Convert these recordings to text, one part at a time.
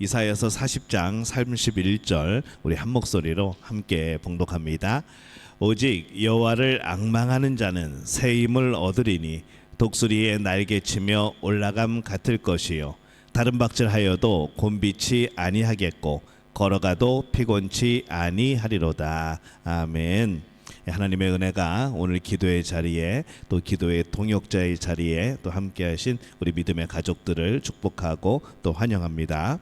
이사야서 40장 31절 우리 한 목소리로 함께 봉독합니다. 오직 여호와를 앙망하는 자는 새 힘을 얻으리니 독수리의 날개치며 올라감 같을 것이요 다른 박질하여도 곤비치 아니하겠고 걸어가도 피곤치 아니하리로다. 아멘. 하나님의 은혜가 오늘 기도의 자리에 또 기도의 동역자의 자리에 또 함께하신 우리 믿음의 가족들을 축복하고 또 환영합니다.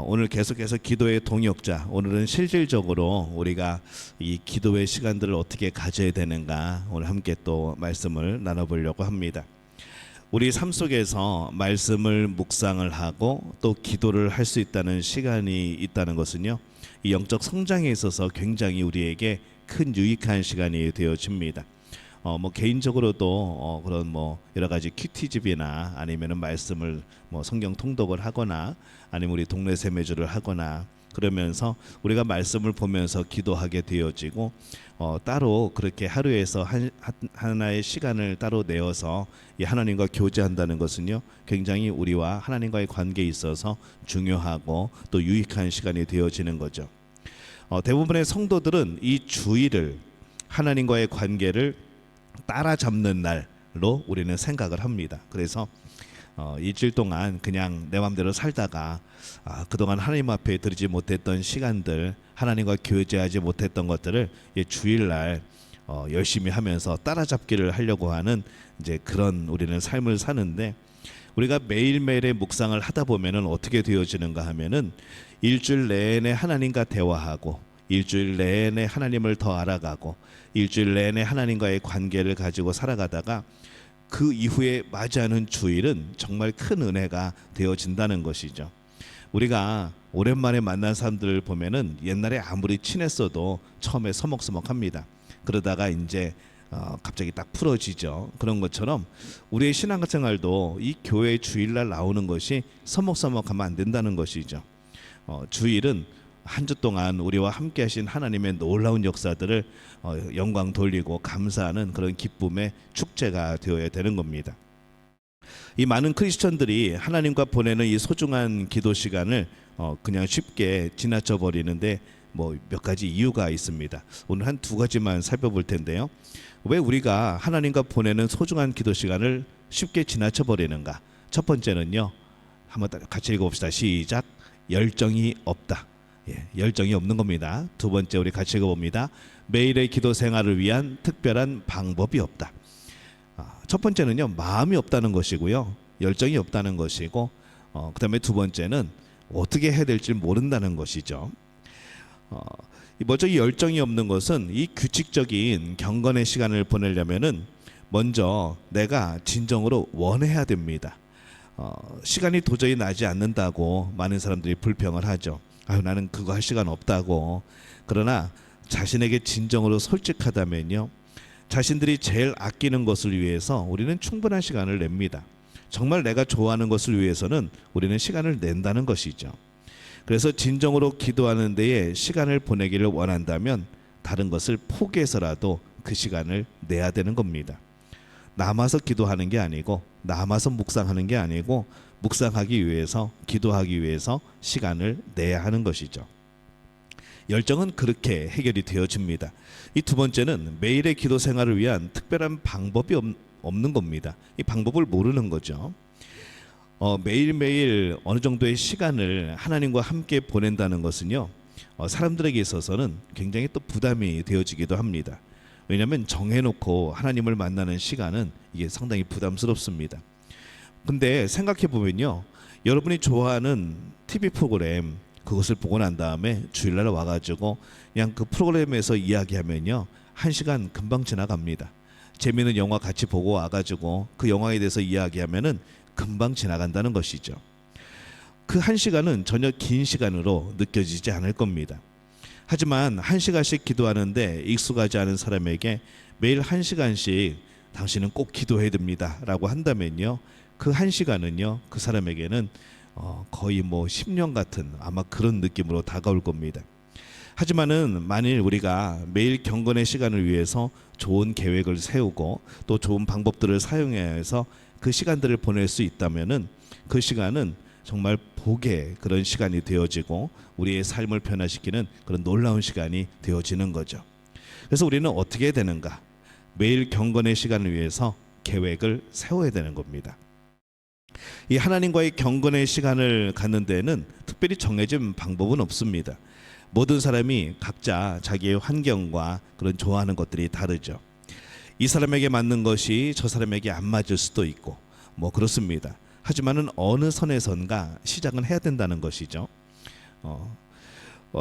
오늘 계속해서 기도의 동역자, 오늘은 실질적으로 우리가 이 기도의 시간들을 어떻게 가져야 되는가 오늘 함께 또 말씀을 나눠보려고 합니다. 우리 삶 속에서 말씀을 묵상을 하고 또 기도를 할 수 있다는 시간이 있다는 것은요, 이 영적 성장에 있어서 굉장히 우리에게 큰 유익한 시간이 되어집니다. 개인적으로도 그런 여러 가지 큐티집이나 아니면은 말씀을 성경 통독을 하거나 아니면 우리 동네 세매주를 하거나 그러면서 우리가 말씀을 보면서 기도하게 되어지고 따로 그렇게 하루에서 하나의 시간을 따로 내어서 이 하나님과 교제한다는 것은요, 굉장히 우리와 하나님과의 관계에 있어서 중요하고 또 유익한 시간이 되어지는 거죠. 대부분의 성도들은 이 주일을 하나님과의 관계를 따라잡는 날로 우리는 생각을 합니다. 그래서 일주일 동안 그냥 내 맘대로 살다가 그동안 하나님 앞에 드리지 못했던 시간들, 하나님과 교제하지 못했던 것들을 주일날 열심히 하면서 따라잡기를 하려고 하는 이제 그런 우리는 삶을 사는데, 우리가 매일매일의 묵상을 하다 보면은 어떻게 되어지는가 하면은 일주일 내내 하나님과 대화하고 일주일 내내 하나님을 더 알아가고 일주일 내내 하나님과의 관계를 가지고 살아가다가 그 이후에 맞이하는 주일은 정말 큰 은혜가 되어진다는 것이죠. 우리가 오랜만에 만난 사람들을 보면은 옛날에 아무리 친했어도 처음에 서먹서먹합니다. 그러다가 이제 갑자기 딱 풀어지죠. 그런 것처럼 우리의 신앙생활도 이 교회 주일날 나오는 것이 서먹서먹하면 안 된다는 것이죠. 주일은 한 주 동안 우리와 함께 하신 하나님의 놀라운 역사들을 영광 돌리고 감사하는 그런 기쁨의 축제가 되어야 되는 겁니다. 이 많은 크리스천들이 하나님과 보내는 이 소중한 기도 시간을 그냥 쉽게 지나쳐 버리는데 몇 가지 이유가 있습니다. 오늘 한 두 가지만 살펴볼 텐데요. 왜 우리가 하나님과 보내는 소중한 기도 시간을 쉽게 지나쳐 버리는가? 첫 번째는요, 한번 같이 읽어봅시다. 시작. 열정이 없다. 열정이 없는 겁니다. 두 번째 우리 같이 읽어봅니다. 매일의 기도 생활을 위한 특별한 방법이 없다. 첫 번째는요, 마음이 없다는 것이고요, 열정이 없다는 것이고, 그 다음에 두 번째는 어떻게 해야 될지 모른다는 것이죠. 먼저 이 열정이 없는 것은 이 규칙적인 경건의 시간을 보내려면은 먼저 내가 진정으로 원해야 됩니다. 시간이 도저히 나지 않는다고 많은 사람들이 불평을 하죠. 나는 그거 할 시간 없다고. 그러나 자신에게 진정으로 솔직하다면요, 자신들이 제일 아끼는 것을 위해서 우리는 충분한 시간을 냅니다. 정말 내가 좋아하는 것을 위해서는 우리는 시간을 낸다는 것이죠. 그래서 진정으로 기도하는 데에 시간을 보내기를 원한다면 다른 것을 포기해서라도 그 시간을 내야 되는 겁니다. 남아서 기도하는 게 아니고, 남아서 묵상하는 게 아니고, 묵상하기 위해서, 기도하기 위해서 시간을 내야 하는 것이죠. 열정은 그렇게 해결이 되어집니다. 이 두 번째는 매일의 기도 생활을 위한 특별한 방법이 없는 겁니다. 이 방법을 모르는 거죠. 매일매일 어느 정도의 시간을 하나님과 함께 보낸다는 것은요, 사람들에게 있어서는 굉장히 또 부담이 되어지기도 합니다. 왜냐하면 정해놓고 하나님을 만나는 시간은 이게 상당히 부담스럽습니다. 근데 생각해 보면요, 여러분이 좋아하는 TV 프로그램 그것을 보고 난 다음에 주일날 와가지고 그냥 그 프로그램에서 이야기하면요, 1시간 금방 지나갑니다. 재미있는 영화 같이 보고 와가지고 그 영화에 대해서 이야기하면은 금방 지나간다는 것이죠. 그 1시간은 전혀 긴 시간으로 느껴지지 않을 겁니다. 하지만 1시간씩 기도하는데 익숙하지 않은 사람에게 매일 1시간씩 당신은 꼭 기도해야 됩니다 라고 한다면요, 그 1시간은요, 그 사람에게는 거의 10년 같은 아마 그런 느낌으로 다가올 겁니다. 하지만은 만일 우리가 매일 경건의 시간을 위해서 좋은 계획을 세우고 또 좋은 방법들을 사용해서 그 시간들을 보낼 수 있다면은 그 시간은 정말 복의 그런 시간이 되어지고 우리의 삶을 변화시키는 그런 놀라운 시간이 되어지는 거죠. 그래서 우리는 어떻게 해야 되는가? 매일 경건의 시간을 위해서 계획을 세워야 되는 겁니다. 이 하나님과의 경건의 시간을 갖는 데는 특별히 정해진 방법은 없습니다. 모든 사람이 각자 자기의 환경과 그런 좋아하는 것들이 다르죠. 이 사람에게 맞는 것이 저 사람에게 안 맞을 수도 있고 뭐 그렇습니다. 하지만은 어느 선에선가 시작은 해야 된다는 것이죠.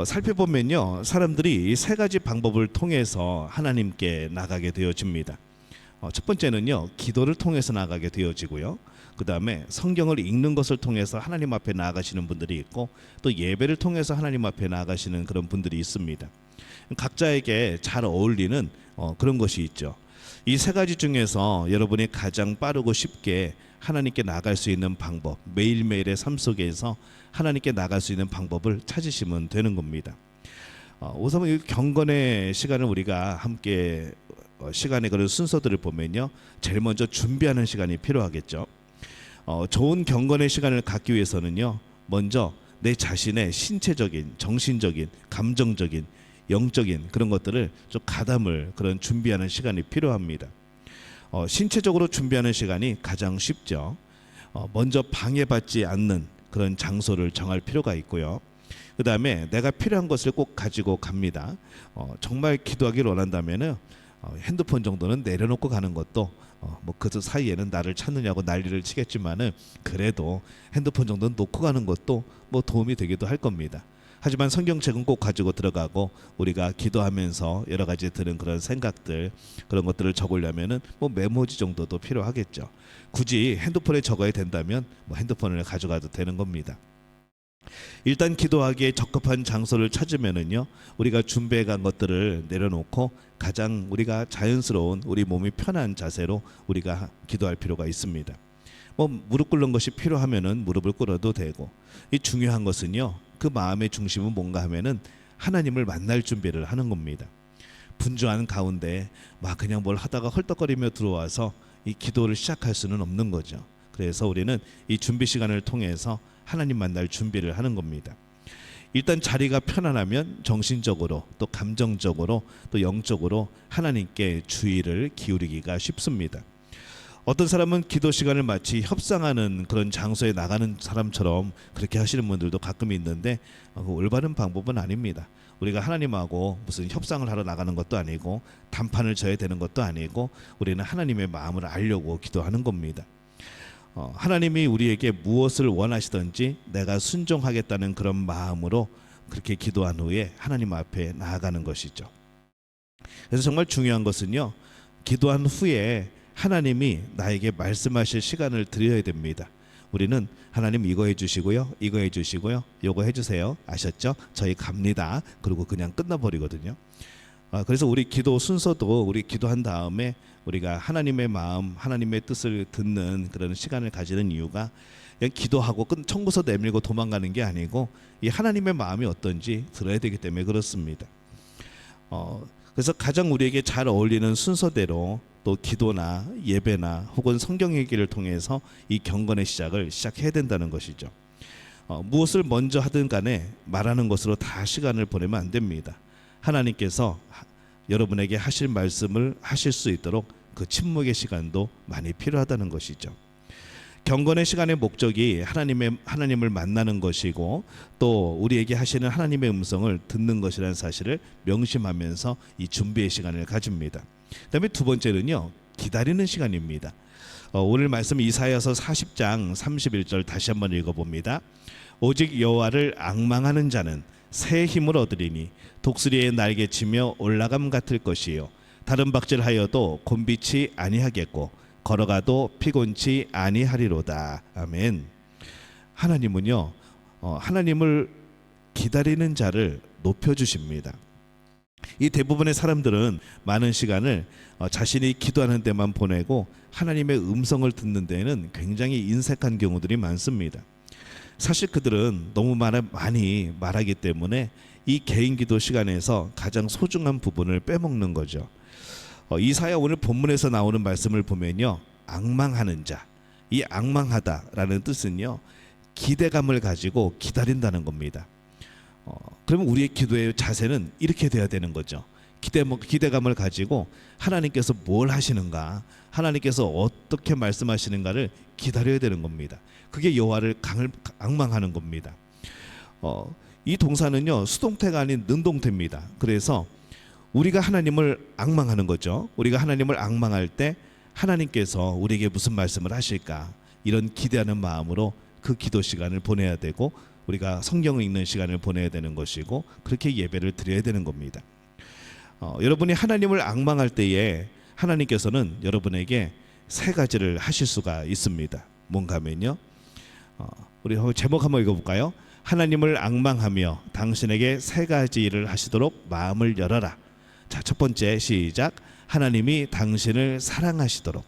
살펴보면요, 사람들이 이 세 가지 방법을 통해서 하나님께 나가게 되어집니다. 첫 번째는요, 기도를 통해서 나가게 되어지고요. 그 다음에 성경을 읽는 것을 통해서 하나님 앞에 나아가시는 분들이 있고, 또 예배를 통해서 하나님 앞에 나아가시는 그런 분들이 있습니다. 각자에게 잘 어울리는 그런 것이 있죠. 이 세 가지 중에서 여러분이 가장 빠르고 쉽게 하나님께 나갈 수 있는 방법, 매일매일의 삶 속에서 하나님께 나갈 수 있는 방법을 찾으시면 되는 겁니다. 우선 이 경건의 시간을 우리가 함께 시간의 그런 순서들을 보면요, 제일 먼저 준비하는 시간이 필요하겠죠. 좋은 경건의 시간을 갖기 위해서는요, 먼저 내 자신의 신체적인, 정신적인, 감정적인, 영적인 그런 것들을 좀 가담을 그런 준비하는 시간이 필요합니다. 신체적으로 준비하는 시간이 가장 쉽죠. 먼저 방해받지 않는 그런 장소를 정할 필요가 있고요. 그 다음에 내가 필요한 것을 꼭 가지고 갑니다. 정말 기도하기를 원한다면은 핸드폰 정도는 내려놓고 가는 것도 뭐 그 사이에는 나를 찾느냐고 난리를 치겠지만은 그래도 핸드폰 정도는 놓고 가는 것도 뭐 도움이 되기도 할 겁니다. 하지만 성경책은 꼭 가지고 들어가고 우리가 기도하면서 여러 가지 드는 그런 생각들, 그런 것들을 적으려면은 뭐 메모지 정도도 필요하겠죠. 굳이 핸드폰에 적어야 된다면 뭐 핸드폰을 가져가도 되는 겁니다. 일단 기도하기에 적합한 장소를 찾으면은요, 우리가 준비해 간 것들을 내려놓고 가장 우리가 자연스러운 우리 몸이 편한 자세로 우리가 기도할 필요가 있습니다. 뭐 무릎 꿇는 것이 필요하면은 무릎을 꿇어도 되고, 이 중요한 것은요, 그 마음의 중심은 뭔가 하면은 하나님을 만날 준비를 하는 겁니다. 분주한 가운데 막 그냥 뭘 하다가 헐떡거리며 들어와서 이 기도를 시작할 수는 없는 거죠. 그래서 우리는 이 준비 시간을 통해서 하나님 만날 준비를 하는 겁니다. 일단 자리가 편안하면 정신적으로 또 감정적으로 또 영적으로 하나님께 주의를 기울이기가 쉽습니다. 어떤 사람은 기도 시간을 마치 협상하는 그런 장소에 나가는 사람처럼 그렇게 하시는 분들도 가끔 있는데 그 올바른 방법은 아닙니다. 우리가 하나님하고 무슨 협상을 하러 나가는 것도 아니고 단판을 져야 되는 것도 아니고 우리는 하나님의 마음을 알려고 기도하는 겁니다. 하나님이 우리에게 무엇을 원하시든지 내가 순종하겠다는 그런 마음으로 그렇게 기도한 후에 하나님 앞에 나아가는 것이죠. 그래서 정말 중요한 것은요, 기도한 후에 하나님이 나에게 말씀하실 시간을 드려야 됩니다. 우리는 하나님 이거 해주시고요, 이거 해주시고요, 이거 해주세요, 아셨죠? 저희 갑니다. 그리고 그냥 끝나버리거든요. 그래서 우리 기도 순서도 우리 기도한 다음에 우리가 하나님의 마음, 하나님의 뜻을 듣는 그런 시간을 가지는 이유가 그냥 기도하고 청구서 내밀고 도망가는 게 아니고 이 하나님의 마음이 어떤지 들어야 되기 때문에 그렇습니다. 그래서 가장 우리에게 잘 어울리는 순서대로 또 기도나 예배나 혹은 성경 얘기를 통해서 이 경건의 시작을 시작해야 된다는 것이죠. 무엇을 먼저 하든 간에 말하는 것으로 다 시간을 보내면 안 됩니다. 하나님께서 여러분에게 하실 말씀을 하실 수 있도록 그 침묵의 시간도 많이 필요하다는 것이죠. 경건의 시간의 목적이 하나님을 만나는 것이고 또 우리에게 하시는 하나님의 음성을 듣는 것이라는 사실을 명심하면서 이 준비의 시간을 가집니다. 그다음에 두 번째는요, 기다리는 시간입니다. 오늘 말씀 이사야서 40장 31절 다시 한번 읽어봅니다. 오직 여호와를 앙망하는 자는 새 힘을 얻으리니 독수리의 날개치며 올라감 같을 것이요 다른 박질하여도 곤비치 아니하겠고 걸어가도 피곤치 아니하리로다. 아멘. 하나님은요, 하나님을 기다리는 자를 높여주십니다. 이 대부분의 사람들은 많은 시간을 자신이 기도하는 데만 보내고 하나님의 음성을 듣는 데에는 굉장히 인색한 경우들이 많습니다. 사실 그들은 너무 많이 말하기 때문에 이 개인 기도 시간에서 가장 소중한 부분을 빼먹는 거죠. 이사야 오늘 본문에서 나오는 말씀을 보면요, 앙망하는 자, 이 앙망하다라는 뜻은요, 기대감을 가지고 기다린다는 겁니다. 그러면 우리의 기도의 자세는 이렇게 돼야 되는 거죠. 기대감을 가지고 하나님께서 뭘 하시는가, 하나님께서 어떻게 말씀하시는가를 기다려야 되는 겁니다. 그게 여호와를 앙망하는 겁니다. 이 동사는요, 수동태가 아닌 능동태입니다. 그래서 우리가 하나님을 앙망하는 거죠. 우리가 하나님을 앙망할 때 하나님께서 우리에게 무슨 말씀을 하실까, 이런 기대하는 마음으로 그 기도 시간을 보내야 되고, 우리가 성경을 읽는 시간을 보내야 되는 것이고, 그렇게 예배를 드려야 되는 겁니다. 여러분이 하나님을 앙망할 때에 하나님께서는 여러분에게 세 가지를 하실 수가 있습니다. 뭔가 하면요, 우리 제목 한번 읽어볼까요? 하나님을 앙망하며 당신에게 세 가지 일을 하시도록 마음을 열어라. 자, 첫 번째, 시작. 하나님이 당신을 사랑하시도록.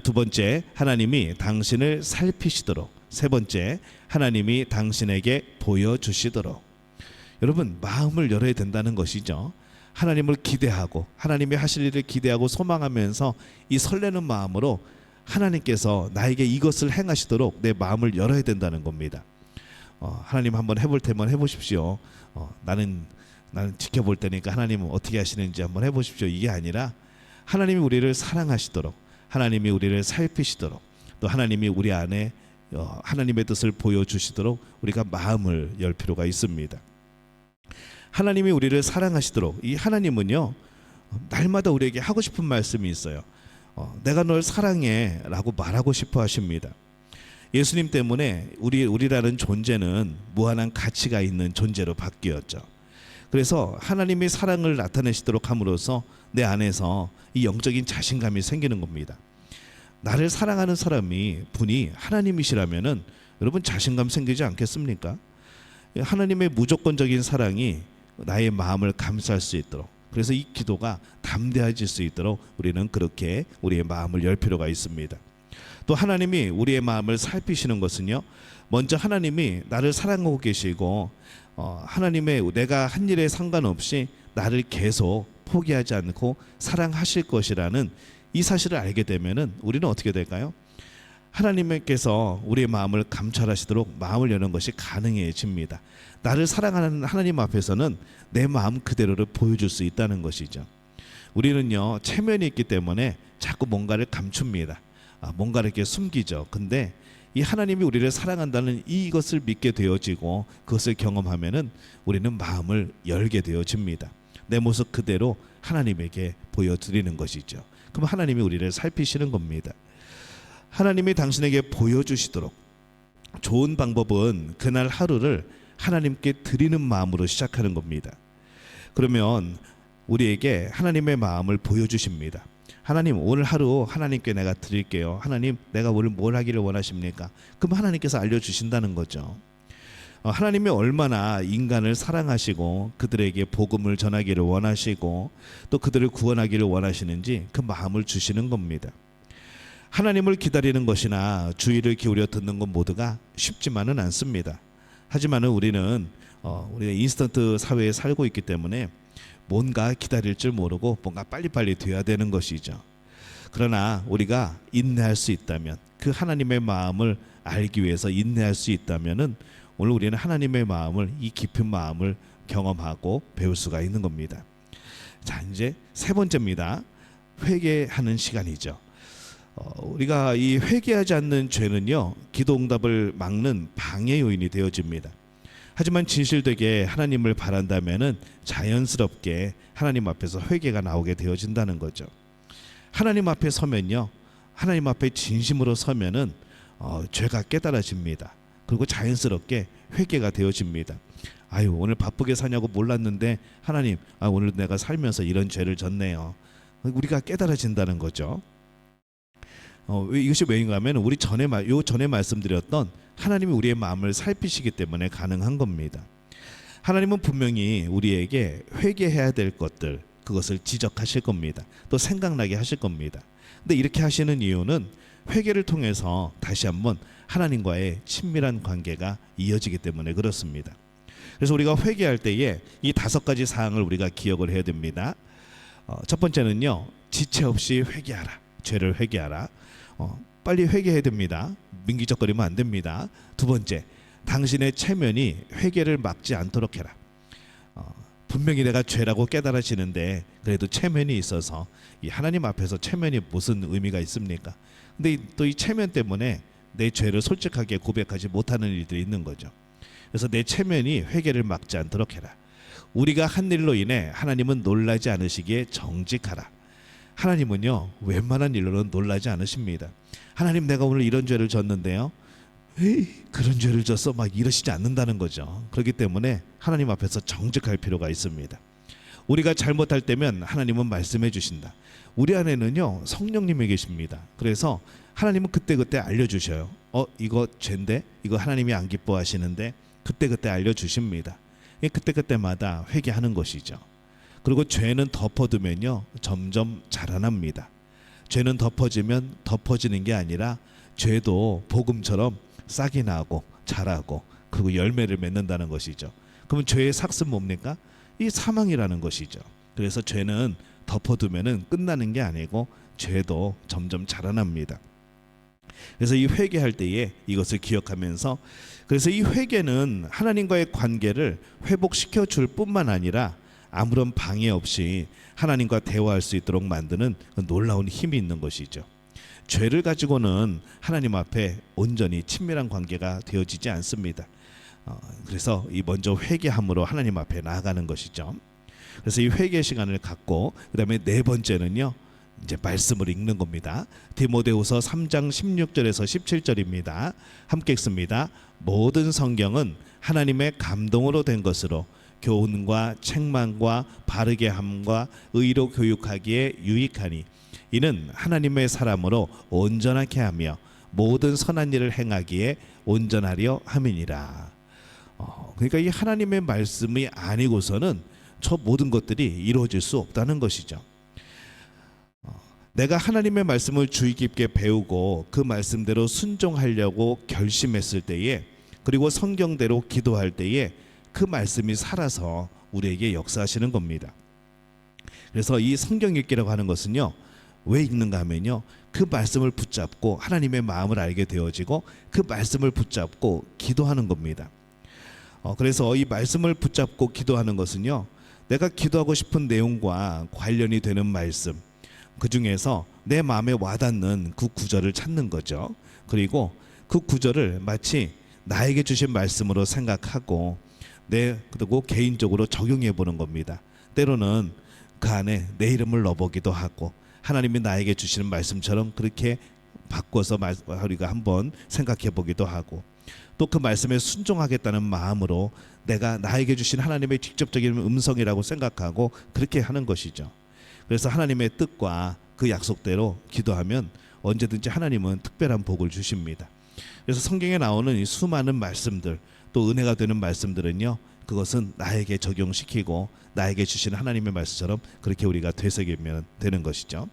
두 번째, 하나님이 당신을 살피시도록. 세 번째, 하나님이 당신에게 보여주시도록. 여러분, 마음을 열어야 된다는 것이죠. 하나님을 기대하고 하나님이 하실 일을 기대하고 소망하면서 이 설레는 마음으로 하나님께서 나에게 이것을 행하시도록 내 마음을 열어야 된다는 겁니다. 하나님 한번 해볼 테면 해보십시오. 나는 지켜볼 테니까 하나님은 어떻게 하시는지 한번 해보십시오. 이게 아니라 하나님이 우리를 사랑하시도록, 하나님이 우리를 살피시도록, 또 하나님이 우리 안에 하나님의 뜻을 보여주시도록 우리가 마음을 열 필요가 있습니다. 하나님이 우리를 사랑하시도록, 이 하나님은요, 날마다 우리에게 하고 싶은 말씀이 있어요. 내가 널 사랑해 라고 말하고 싶어 하십니다. 예수님 때문에 우리라는 존재는 무한한 가치가 있는 존재로 바뀌었죠. 그래서 하나님의 사랑을 나타내시도록 함으로써 내 안에서 이 영적인 자신감이 생기는 겁니다. 나를 사랑하는 분이 하나님이시라면은 여러분 자신감 생기지 않겠습니까? 하나님의 무조건적인 사랑이 나의 마음을 감쌀 수 있도록, 그래서 이 기도가 담대해질 수 있도록 우리는 그렇게 우리의 마음을 열 필요가 있습니다. 또 하나님이 우리의 마음을 살피시는 것은요, 먼저 하나님이 나를 사랑하고 계시고 하나님의 내가 한 일에 상관없이 나를 계속 포기하지 않고 사랑하실 것이라는 이 사실을 알게 되면은 우리는 어떻게 될까요? 하나님께서 우리의 마음을 감찰하시도록 마음을 여는 것이 가능해집니다. 나를 사랑하는 하나님 앞에서는 내 마음 그대로를 보여줄 수 있다는 것이죠. 우리는요, 체면이 있기 때문에 자꾸 뭔가를 감춥니다. 뭔가를 이렇게 숨기죠. 근데 이 하나님이 우리를 사랑한다는 이것을 믿게 되어지고 그것을 경험하면은 우리는 마음을 열게 되어집니다. 내 모습 그대로 하나님에게 보여드리는 것이죠. 그럼 하나님이 우리를 살피시는 겁니다. 하나님이 당신에게 보여주시도록 좋은 방법은 그날 하루를 하나님께 드리는 마음으로 시작하는 겁니다. 그러면 우리에게 하나님의 마음을 보여주십니다. 하나님, 오늘 하루 하나님께 내가 드릴게요. 하나님, 내가 오늘 뭘 하기를 원하십니까? 그럼 하나님께서 알려주신다는 거죠. 하나님이 얼마나 인간을 사랑하시고 그들에게 복음을 전하기를 원하시고 또 그들을 구원하기를 원하시는지 그 마음을 주시는 겁니다. 하나님을 기다리는 것이나 주의를 기울여 듣는 것 모두가 쉽지만은 않습니다. 하지만은 우리가 인스턴트 사회에 살고 있기 때문에 뭔가 기다릴 줄 모르고 뭔가 빨리빨리 돼야 되는 것이죠. 그러나 우리가 인내할 수 있다면, 그 하나님의 마음을 알기 위해서 인내할 수 있다면은 오늘 우리는 하나님의 마음을, 이 깊은 마음을 경험하고 배울 수가 있는 겁니다. 자, 이제 세 번째입니다. 회개하는 시간이죠. 우리가 이 회개하지 않는 죄는요, 기도 응답을 막는 방해 요인이 되어집니다. 하지만 진실되게 하나님을 바란다면은 자연스럽게 하나님 앞에서 회개가 나오게 되어진다는 거죠. 하나님 앞에 서면요, 하나님 앞에 진심으로 서면은 죄가 깨달아집니다. 그리고 자연스럽게 회개가 되어집니다. 오늘 바쁘게 사냐고 몰랐는데 하나님, 오늘 내가 살면서 이런 죄를 졌네요. 우리가 깨달아진다는 거죠. 이것이 왜인가 하면 우리 전에 말씀드렸던 하나님이 우리의 마음을 살피시기 때문에 가능한 겁니다. 하나님은 분명히 우리에게 회개해야 될 것들, 그것을 지적하실 겁니다. 또 생각나게 하실 겁니다. 근데 이렇게 하시는 이유는 회개를 통해서 다시 한번 하나님과의 친밀한 관계가 이어지기 때문에 그렇습니다. 그래서 우리가 회개할 때에 이 5가지 사항을 우리가 기억을 해야 됩니다. 첫 번째는요, 지체 없이 회개하라. 죄를 회개하라. 빨리 회개해야 됩니다. 민기적거리면 안 됩니다. 두 번째, 당신의 체면이 회개를 막지 않도록 해라. 분명히 내가 죄라고 깨달아지는데 그래도 체면이 있어서 이 하나님 앞에서 체면이 무슨 의미가 있습니까? 근데 또 이 체면 때문에 내 죄를 솔직하게 고백하지 못하는 일들이 있는 거죠. 그래서 내 체면이 회개를 막지 않도록 해라. 우리가 한 일로 인해 하나님은 놀라지 않으시기에 정직하라. 하나님은요 웬만한 일로는 놀라지 않으십니다. 하나님, 내가 오늘 이런 죄를 졌는데요, 에이, 그런 죄를 졌어, 막 이러시지 않는다는 거죠. 그렇기 때문에 하나님 앞에서 정직할 필요가 있습니다. 우리가 잘못할 때면 하나님은 말씀해 주신다. 우리 안에는요 성령님이 계십니다. 그래서 하나님은 그때그때 알려주셔요. 이거 죄인데, 이거 하나님이 안 기뻐하시는데 그때그때 알려주십니다. 그때그때마다 회개하는 것이죠. 그리고 죄는 덮어두면요 점점 자라납니다. 죄는 덮어지면 덮어지는 게 아니라 죄도 복음처럼 싹이 나고 자라고 그리고 열매를 맺는다는 것이죠. 그러면 죄의 삭은 뭡니까? 이 사망이라는 것이죠. 그래서 죄는 덮어두면은 끝나는 게 아니고 죄도 점점 자라납니다. 그래서 이 회개할 때에 이것을 기억하면서, 그래서 이 회개는 하나님과의 관계를 회복시켜 줄 뿐만 아니라 아무런 방해 없이 하나님과 대화할 수 있도록 만드는 놀라운 힘이 있는 것이죠. 죄를 가지고는 하나님 앞에 온전히 친밀한 관계가 되어지지 않습니다. 그래서 이 먼저 회개함으로 하나님 앞에 나아가는 것이죠. 그래서 이 회개 시간을 갖고, 그다음에 네 번째는요 이제 말씀을 읽는 겁니다. 디모데후서 3장 16절에서 17절입니다. 함께 읽습니다. 모든 성경은 하나님의 감동으로 된 것으로 교훈과 책망과 바르게 함과 의로 교육하기에 유익하니 이는 하나님의 사람으로 온전하게 하며 모든 선한 일을 행하기에 온전하려 함이니라. 그러니까 이 하나님의 말씀이 아니고서는 저 모든 것들이 이루어질 수 없다는 것이죠. 내가 하나님의 말씀을 주의 깊게 배우고 그 말씀대로 순종하려고 결심했을 때에, 그리고 성경대로 기도할 때에 그 말씀이 살아서 우리에게 역사하시는 겁니다. 그래서 이 성경 읽기라고 하는 것은요 왜 읽는가 하면요 그 말씀을 붙잡고 하나님의 마음을 알게 되어지고 그 말씀을 붙잡고 기도하는 겁니다. 그래서 이 말씀을 붙잡고 기도하는 것은요 내가 기도하고 싶은 내용과 관련이 되는 말씀, 그 중에서 내 마음에 와닿는 그 구절을 찾는 거죠. 그리고 그 구절을 마치 나에게 주신 말씀으로 생각하고 그리고 개인적으로 적용해 보는 겁니다. 때로는 그 안에 내 이름을 넣어보기도 하고 하나님이 나에게 주시는 말씀처럼 그렇게 바꿔서 우리가 한번 생각해 보기도 하고, 또 그 말씀에 순종하겠다는 마음으로 내가 나에게 주신 하나님의 직접적인 음성이라고 생각하고 그렇게 하는 것이죠. 그래서 하나님의 뜻과 그 약속대로 기도하면 언제든지 하나님은 특별한 복을 주십니다. 그래서 성경에 나오는 이 수많은 말씀들, 또 은혜가 되는 말씀들은요 그것은 나에게 적용시키고 나에게 주시는 하나님의 말씀처럼 그렇게 우리가 되새기면 되는 것이죠.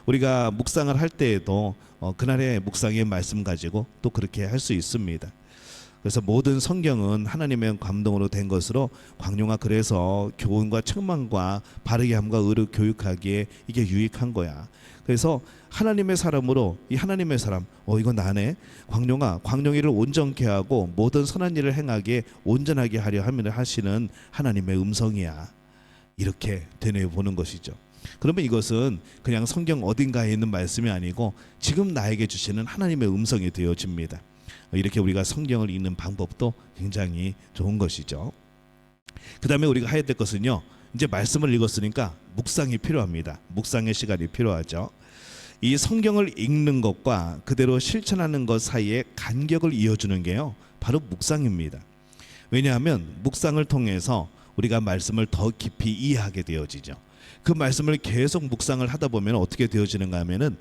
우리가 묵상을 할 때에도 그날의 묵상의 말씀 가지고 또 그렇게 할 수 있습니다. 그래서 모든 성경은 하나님의 감동으로 된 것으로 광용아 그래서 교훈과 책망과 바르게 함과 의로 교육하기에 이게 유익한 거야. 그래서 하나님의 사람으로 이 하나님의 사람 이거 나네. 광용아 광용이를 온전케 하고 모든 선한 일을 행하기에 온전하게 하려 하시는 하나님의 음성이야. 이렇게 되뇌어 보는 것이죠. 그러면 이것은 그냥 성경 어딘가에 있는 말씀이 아니고 지금 나에게 주시는 하나님의 음성이 되어집니다. 이렇게 우리가 성경을 읽는 방법도 굉장히 좋은 것이죠. 그 다음에 우리가 해야 될 것은요 이제 말씀을 읽었으니까 묵상이 필요합니다. 묵상의 시간이 필요하죠. 이 성경을 읽는 것과 그대로 실천하는 것 사이에 간격을 이어주는 게요 바로 묵상입니다. 왜냐하면 묵상을 통해서 우리가 말씀을 더 깊이 이해하게 되어지죠. 그 말씀을 계속 묵상을 하다 보면 어떻게 되어지는가 하면은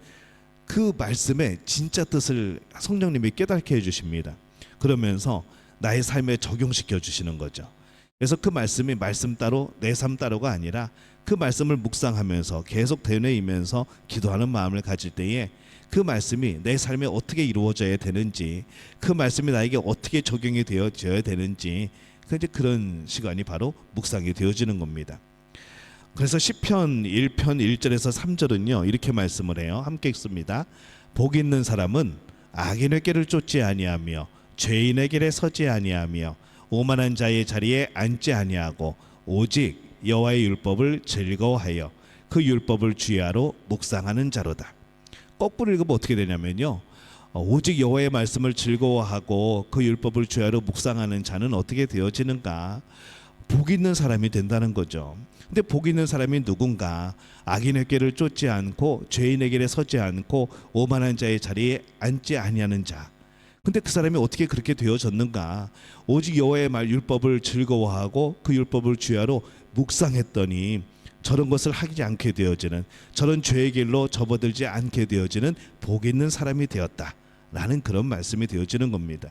그 말씀의 진짜 뜻을 성령님이 깨닫게 해주십니다. 그러면서 나의 삶에 적용시켜 주시는 거죠. 그래서 그 말씀이 말씀 따로 내 삶 따로가 아니라 그 말씀을 묵상하면서 계속 되뇌이면서 기도하는 마음을 가질 때에 그 말씀이 내 삶에 어떻게 이루어져야 되는지, 그 말씀이 나에게 어떻게 적용이 되어져야 되는지, 그런 시간이 바로 묵상이 되어지는 겁니다. 그래서 시편 1편 1절에서 3절은요 이렇게 말씀을 해요. 함께 읽습니다. 복 있는 사람은 악인의 길을 쫓지 아니하며 죄인의 길에 서지 아니하며 오만한 자의 자리에 앉지 아니하고 오직 여호와의 율법을 즐거워하여 그 율법을 주야로 묵상하는 자로다. 거꾸로 읽으면 어떻게 되냐면요, 오직 여호와의 말씀을 즐거워하고 그 율법을 주야로 묵상하는 자는 어떻게 되어지는가? 복 있는 사람이 된다는 거죠. 근데 복 있는 사람이 누군가? 악인의 길을 쫓지 않고 죄인의 길에 서지 않고 오만한 자의 자리에 앉지 아니하는 자. 근데 그 사람이 어떻게 그렇게 되어졌는가? 오직 여호와의 말 율법을 즐거워하고 그 율법을 주야로 묵상했더니 저런 것을 하지 않게 되어지는, 저런 죄의 길로 접어들지 않게 되어지는 복 있는 사람이 되었다라는 그런 말씀이 되어지는 겁니다.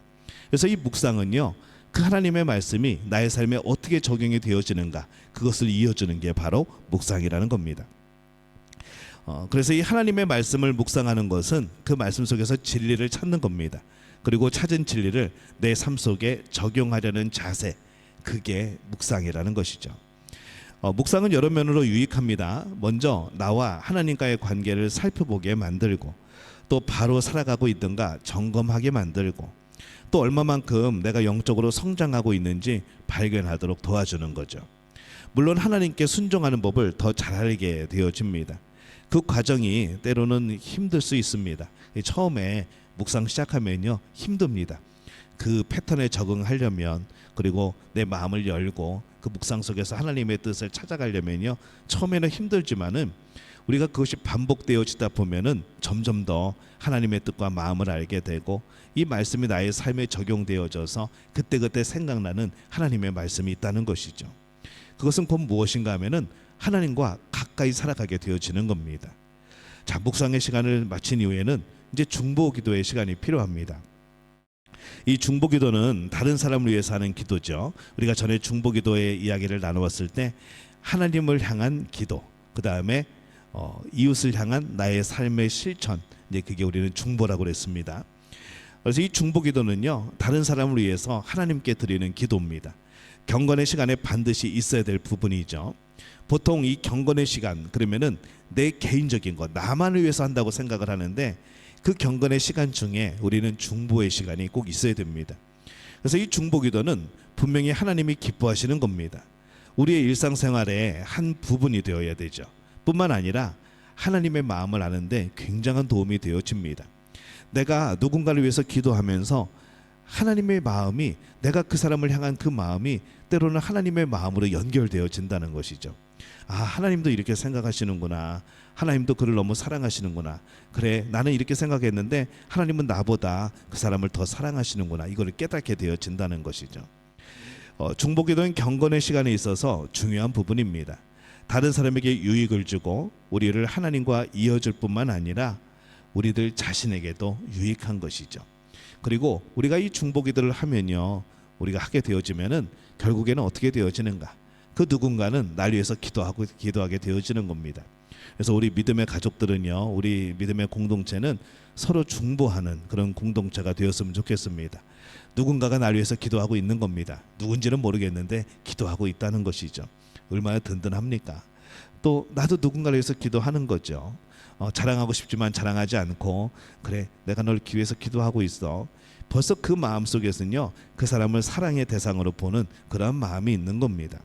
그래서 이 묵상은요, 그 하나님의 말씀이 나의 삶에 어떻게 적용이 되어지는가, 그것을 이어주는 게 바로 묵상이라는 겁니다. 그래서 이 하나님의 말씀을 묵상하는 것은 그 말씀 속에서 진리를 찾는 겁니다. 그리고 찾은 진리를 내 삶 속에 적용하려는 자세, 그게 묵상이라는 것이죠. 묵상은 여러 면으로 유익합니다. 먼저 나와 하나님과의 관계를 살펴보게 만들고, 또 바로 살아가고 있던가 점검하게 만들고, 또 얼마만큼 내가 영적으로 성장하고 있는지 발견하도록 도와주는 거죠. 물론 하나님께 순종하는 법을 더 잘 알게 되어집니다. 그 과정이 때로는 힘들 수 있습니다. 처음에 묵상 시작하면요, 힘듭니다. 그 패턴에 적응하려면, 그리고 내 마음을 열고 그 묵상 속에서 하나님의 뜻을 찾아가려면요, 처음에는 힘들지만은 우리가 그것이 반복되어지다 보면은 점점 더 하나님의 뜻과 마음을 알게 되고, 이 말씀이 나의 삶에 적용되어져서 그때그때 생각나는 하나님의 말씀이 있다는 것이죠. 그것은 곧 무엇인가 하면은 하나님과 가까이 살아가게 되어지는 겁니다. 자, 묵상의 시간을 마친 이후에는 이제 중보 기도의 시간이 필요합니다. 이 중보 기도는 다른 사람을 위해서 하는 기도죠. 우리가 전에 중보 기도의 이야기를 나누었을 때 하나님을 향한 기도, 그 다음에 이웃을 향한 나의 삶의 실천, 이제 그게 우리는 중보라고 그랬습니다. 그래서 이 중보 기도는요, 다른 사람을 위해서 하나님께 드리는 기도입니다. 경건의 시간에 반드시 있어야 될 부분이죠. 보통 이 경건의 시간, 그러면은 내 개인적인 것, 나만을 위해서 한다고 생각을 하는데, 그 경건의 시간 중에 우리는 중보의 시간이 꼭 있어야 됩니다. 그래서 이 중보 기도는 분명히 하나님이 기뻐하시는 겁니다. 우리의 일상생활의 한 부분이 되어야 되죠. 뿐만 아니라 하나님의 마음을 아는데 굉장한 도움이 되어집니다. 내가 누군가를 위해서 기도하면서 하나님의 마음이, 내가 그 사람을 향한 그 마음이 때로는 하나님의 마음으로 연결되어진다는 것이죠. 아, 하나님도 이렇게 생각하시는구나. 하나님도 그를 너무 사랑하시는구나. 그래, 나는 이렇게 생각했는데 하나님은 나보다 그 사람을 더 사랑하시는구나. 이걸 깨닫게 되어진다는 것이죠. 중보기도는 경건의 시간에 있어서 중요한 부분입니다. 다른 사람에게 유익을 주고 우리를 하나님과 이어줄 뿐만 아니라 우리들 자신에게도 유익한 것이죠. 그리고 우리가 이 중보기도를 하면요, 우리가 하게 되어지면은 결국에는 어떻게 되어지는가? 그 누군가는 날 위해서 기도하게 되어지는 겁니다. 그래서 우리 믿음의 가족들은요, 우리 믿음의 공동체는 서로 중보하는 그런 공동체가 되었으면 좋겠습니다. 누군가가 날 위해서 기도하고 있는 겁니다. 누군지는 모르겠는데 기도하고 있다는 것이죠. 얼마나 든든합니까? 또 나도 누군가를 위해서 기도하는 거죠. 자랑하고 싶지만 자랑하지 않고, 그래, 내가 널 위해서 기도하고 있어. 벌써 그 마음 속에서는요, 그 사람을 사랑의 대상으로 보는 그런 마음이 있는 겁니다.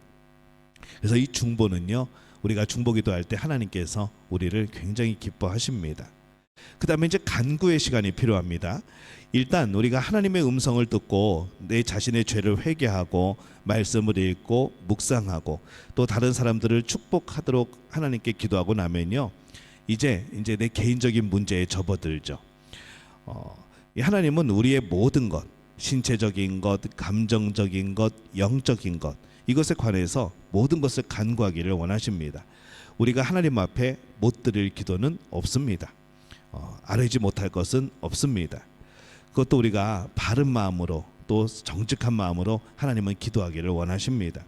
그래서 이 중보는요, 우리가 중보기도할 때 하나님께서 우리를 굉장히 기뻐하십니다. 그 다음에 이제 간구의 시간이 필요합니다. 일단 우리가 하나님의 음성을 듣고 내 자신의 죄를 회개하고 말씀을 읽고 묵상하고 또 다른 사람들을 축복하도록 하나님께 기도하고 나면요, 이제 내 개인적인 문제에 접어들죠. 하나님은 우리의 모든 것, 신체적인 것, 감정적인 것, 영적인 것, 이것에 관해서 모든 것을 간구하기를 원하십니다. 우리가 하나님 앞에 못 드릴 기도는 없습니다. 아뢰지 못할 것은 없습니다. 그것도 우리가 바른 마음으로 또 정직한 마음으로 하나님은 기도하기를 원하십니다.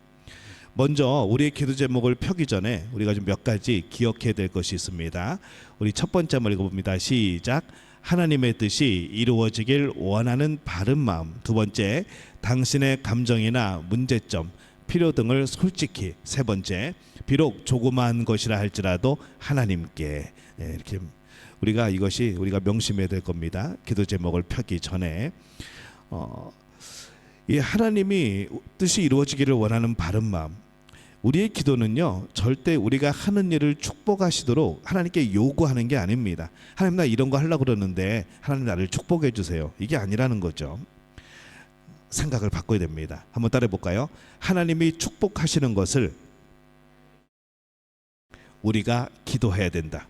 먼저 우리의 기도 제목을 펴기 전에 우리가 좀 몇 가지 기억해야 될 것이 있습니다. 우리 첫 번째 한번 읽어봅니다. 시작. 하나님의 뜻이 이루어지길 원하는 바른 마음. 두 번째, 당신의 감정이나 문제점, 필요 등을 솔직히. 세 번째, 비록 조그마한 것이라 할지라도 하나님께. 이렇게 우리가 이것이 우리가 명심해야 될 겁니다. 기도 제목을 펴기 전에 이 하나님이 뜻이 이루어지기를 원하는 바른 마음, 우리의 기도는요 절대 우리가 하는 일을 축복하시도록 하나님께 요구하는 게 아닙니다. 하나님 나 이런 거 하려고 그러는데 하나님 나를 축복해 주세요, 이게 아니라는 거죠. 생각을 바꿔야 됩니다. 한번 따라해 볼까요? 하나님이 축복하시는 것을 우리가 기도해야 된다.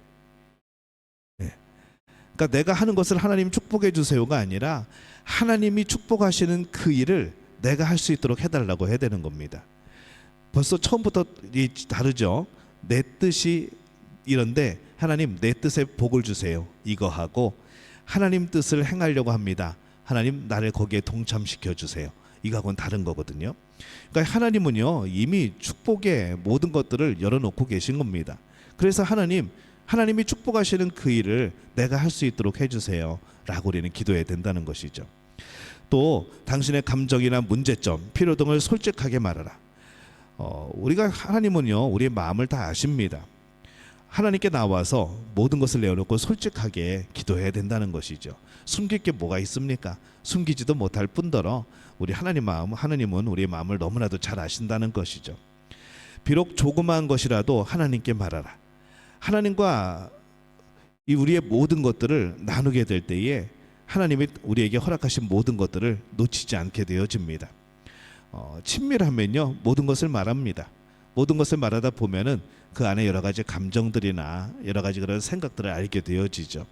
그러니까 내가 하는 것을 하나님 축복해 주세요가 아니라 하나님이 축복하시는 그 일을 내가 할 수 있도록 해달라고 해야 되는 겁니다. 벌써 처음부터 다르죠. 내 뜻이 이런데 하나님 내 뜻에 복을 주세요, 이거 하고 하나님 뜻을 행하려고 합니다, 하나님 나를 거기에 동참시켜 주세요, 이거하고는 다른 거거든요. 그러니까 하나님은요 이미 축복의 모든 것들을 열어놓고 계신 겁니다. 그래서 하나님이 축복하시는 그 일을 내가 할 수 있도록 해주세요 라고 우리는 기도해야 된다는 것이죠. 또 당신의 감정이나 문제점, 필요 등을 솔직하게 말하라. 우리가 하나님은요 우리의 마음을 다 아십니다. 하나님께 나와서 모든 것을 내어놓고 솔직하게 기도해야 된다는 것이죠. 숨길 게 뭐가 있습니까? 숨기지도 못할 뿐더러 하나님은 우리의 마음을 너무나도 잘 아신다는 것이죠. 비록 조그마한 것이라도 하나님께 말하라. 하나님과 우리의 모든 것들을 나누게 될 때에 하나님이 우리에게 허락하신 모든 것들을 놓치지 않게 되어집니다. 친밀하면요 모든 것을 말합니다. 모든 것을 말하다 보면은 그 안에 여러 가지 감정들이나 여러 가지 그런 생각들을 알게 되어지죠.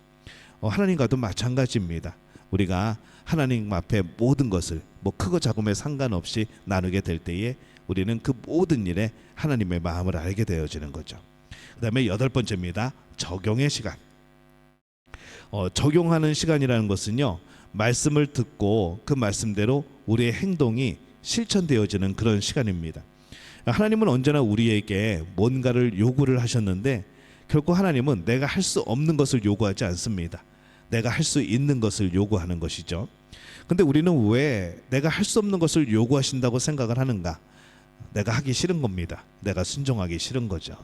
하나님과도 마찬가지입니다. 우리가 하나님 앞에 모든 것을 크고 작음에 상관없이 나누게 될 때에 우리는 그 모든 일에 하나님의 마음을 알게 되어지는 거죠. 그 다음에 8번째입니다. 적용의 시간. 적용하는 시간이라는 것은요 말씀을 듣고 그 말씀대로 우리의 행동이 실천되어지는 그런 시간입니다. 하나님은 언제나 우리에게 뭔가를 요구를 하셨는데 결코 하나님은 내가 할 수 없는 것을 요구하지 않습니다. 내가 할 수 있는 것을 요구하는 것이죠. 근데 우리는 왜 내가 할 수 없는 것을 요구하신다고 생각을 하는가? 내가 하기 싫은 겁니다. 내가 순종하기 싫은 거죠.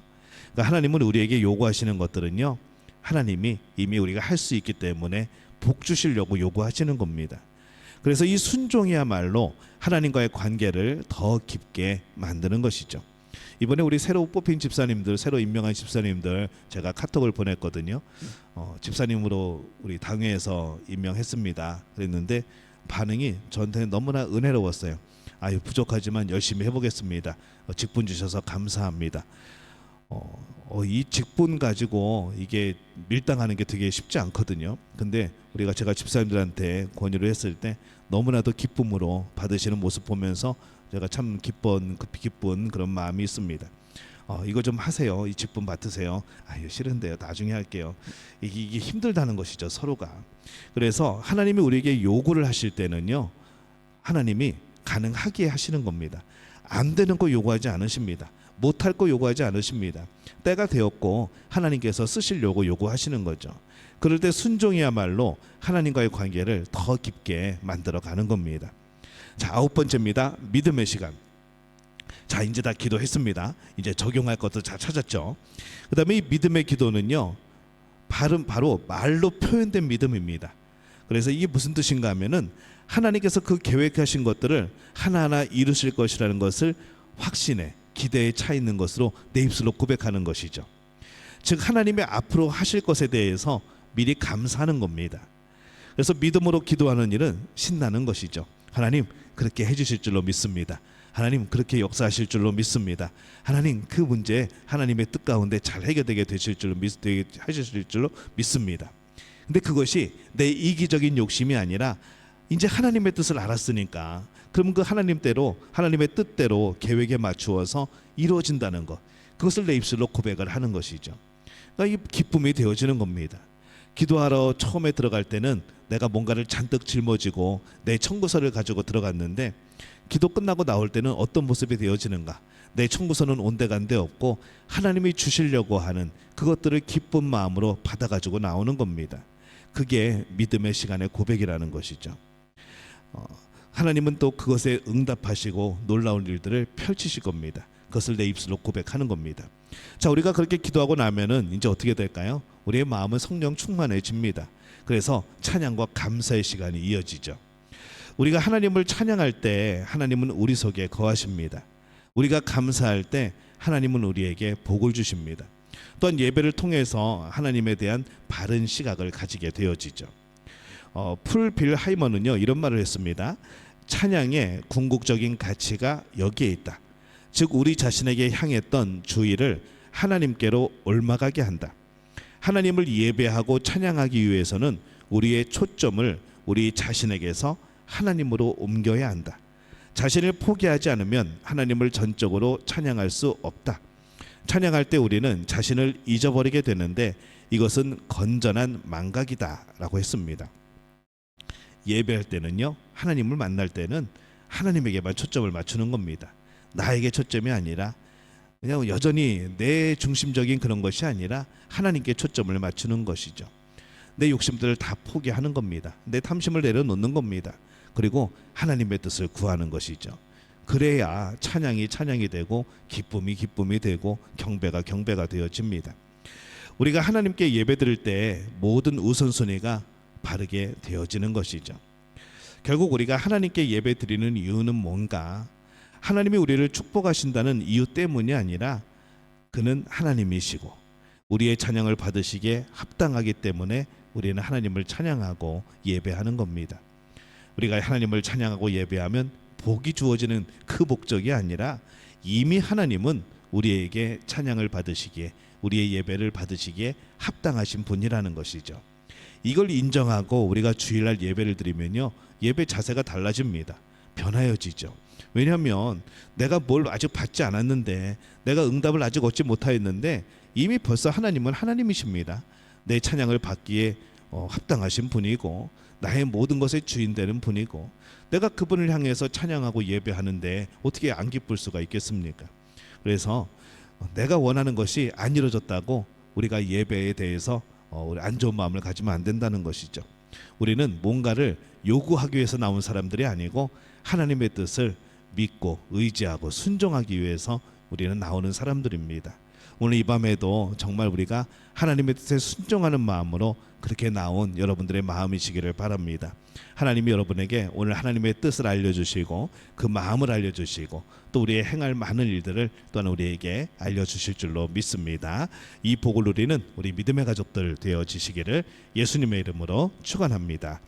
그러니까 하나님은 우리에게 요구하시는 것들은요 하나님이 이미 우리가 할 수 있기 때문에 복 주시려고 요구하시는 겁니다. 그래서 이 순종이야말로 하나님과의 관계를 더 깊게 만드는 것이죠. 이번에 우리 새로 뽑힌 집사님들, 새로 임명한 집사님들 제가 카톡을 보냈거든요. 집사님으로 우리 당회에서 임명했습니다 그랬는데 반응이 저한테는 너무나 은혜로웠어요. 아유 부족하지만 열심히 해보겠습니다. 직분 주셔서 감사합니다. 이 직분 가지고 이게 밀당하는 게 되게 쉽지 않거든요. 근데 제가 집사님들한테 권유를 했을 때 너무나도 기쁨으로 받으시는 모습 보면서 제가 참 기쁜 그런 마음이 있습니다. 이거 좀 하세요. 이 직분 맡으세요. 아유 싫은데요. 나중에 할게요. 이게 힘들다는 것이죠. 서로가. 그래서 하나님이 우리에게 요구를 하실 때는요. 하나님이 가능하게 하시는 겁니다. 안 되는 거 요구하지 않으십니다. 못할 거 요구하지 않으십니다. 때가 되었고 하나님께서 쓰시려고 요구하시는 거죠. 그럴 때 순종이야말로 하나님과의 관계를 더 깊게 만들어가는 겁니다. 자, 9번째입니다. 믿음의 시간. 자, 이제 다 기도했습니다. 이제 적용할 것도 다 찾았죠. 그 다음에 이 믿음의 기도는요 바로 말로 표현된 믿음입니다. 그래서 이게 무슨 뜻인가 하면은 하나님께서 그 계획하신 것들을 하나하나 이루실 것이라는 것을 확신에 기대에 차 있는 것으로 내 입술로 고백하는 것이죠. 즉 하나님의 앞으로 하실 것에 대해서 미리 감사하는 겁니다. 그래서 믿음으로 기도하는 일은 신나는 것이죠. 하나님 그렇게 해주실 줄로 믿습니다. 하나님 그렇게 역사하실 줄로 믿습니다. 하나님 그 문제 하나님의 뜻 가운데 잘 해결되게 하실 줄로 믿습니다. 근데 그것이 내 이기적인 욕심이 아니라 이제 하나님의 뜻을 알았으니까 그럼 그 하나님대로 하나님의 뜻대로 계획에 맞추어서 이루어진다는 것, 그것을 내 입술로 고백을 하는 것이죠. 그러니까 이 기쁨이 되어지는 겁니다. 기도하러 처음에 들어갈 때는 내가 뭔가를 잔뜩 짊어지고 내 청구서를 가지고 들어갔는데 기도 끝나고 나올 때는 어떤 모습이 되어지는가? 내 청구서는 온데간데 없고 하나님이 주시려고 하는 그것들을 기쁜 마음으로 받아가지고 나오는 겁니다. 그게 믿음의 시간의 고백이라는 것이죠. 하나님은 또 그것에 응답하시고 놀라운 일들을 펼치실 겁니다. 그것을 내 입술로 고백하는 겁니다. 자, 우리가 그렇게 기도하고 나면은 이제 어떻게 될까요? 우리의 마음은 성령 충만해집니다. 그래서 찬양과 감사의 시간이 이어지죠. 우리가 하나님을 찬양할 때 하나님은 우리 속에 거하십니다. 우리가 감사할 때 하나님은 우리에게 복을 주십니다. 또한 예배를 통해서 하나님에 대한 바른 시각을 가지게 되어지죠. 풀 빌 하이먼은요 이런 말을 했습니다. 찬양의 궁극적인 가치가 여기에 있다. 즉 우리 자신에게 향했던 주의를 하나님께로 옮아가게 한다. 하나님을 예배하고 찬양하기 위해서는 우리의 초점을 우리 자신에게서 하나님으로 옮겨야 한다. 자신을 포기하지 않으면 하나님을 전적으로 찬양할 수 없다. 찬양할 때 우리는 자신을 잊어버리게 되는데 이것은 건전한 망각이다 라고 했습니다. 예배할 때는요 하나님을 만날 때는 하나님에게만 초점을 맞추는 겁니다. 나에게 초점이 아니라 그냥 여전히 내 중심적인 그런 것이 아니라 하나님께 초점을 맞추는 것이죠. 내 욕심들을 다 포기하는 겁니다. 내 탐심을 내려놓는 겁니다. 그리고 하나님의 뜻을 구하는 것이죠. 그래야 찬양이 찬양이 되고 기쁨이 기쁨이 되고 경배가 경배가 되어집니다. 우리가 하나님께 예배드릴 때 모든 우선순위가 바르게 되어지는 것이죠. 결국 우리가 하나님께 예배드리는 이유는 뭔가? 하나님이 우리를 축복하신다는 이유 때문이 아니라 그는 하나님이시고 우리의 찬양을 받으시기에 합당하기 때문에 우리는 하나님을 찬양하고 예배하는 겁니다. 우리가 하나님을 찬양하고 예배하면 복이 주어지는 그 목적이 아니라 이미 하나님은 우리에게 찬양을 받으시기에 우리의 예배를 받으시기에 합당하신 분이라는 것이죠. 이걸 인정하고 우리가 주일날 예배를 드리면요 예배 자세가 달라집니다. 변화여지죠. 왜냐하면 내가 뭘 아직 받지 않았는데 내가 응답을 아직 얻지 못하였는데 이미 벌써 하나님은 하나님이십니다. 내 찬양을 받기에 합당하신 분이고 나의 모든 것의 주인 되는 분이고 내가 그분을 향해서 찬양하고 예배하는데 어떻게 안 기쁠 수가 있겠습니까? 그래서 내가 원하는 것이 안 이루어졌다고 우리가 예배에 대해서 우리 안 좋은 마음을 가지면 안 된다는 것이죠. 우리는 뭔가를 요구하기 위해서 나온 사람들이 아니고 하나님의 뜻을 믿고 의지하고 순종하기 위해서 우리는 나오는 사람들입니다. 오늘 이 밤에도 정말 우리가 하나님의 뜻에 순종하는 마음으로 그렇게 나온 여러분들의 마음이시기를 바랍니다. 하나님이 여러분에게 오늘 하나님의 뜻을 알려주시고 그 마음을 알려주시고 또 우리의 행할 많은 일들을 또한 우리에게 알려주실 줄로 믿습니다. 이 복을 누리는 우리 믿음의 가족들 되어지시기를 예수님의 이름으로 축원합니다.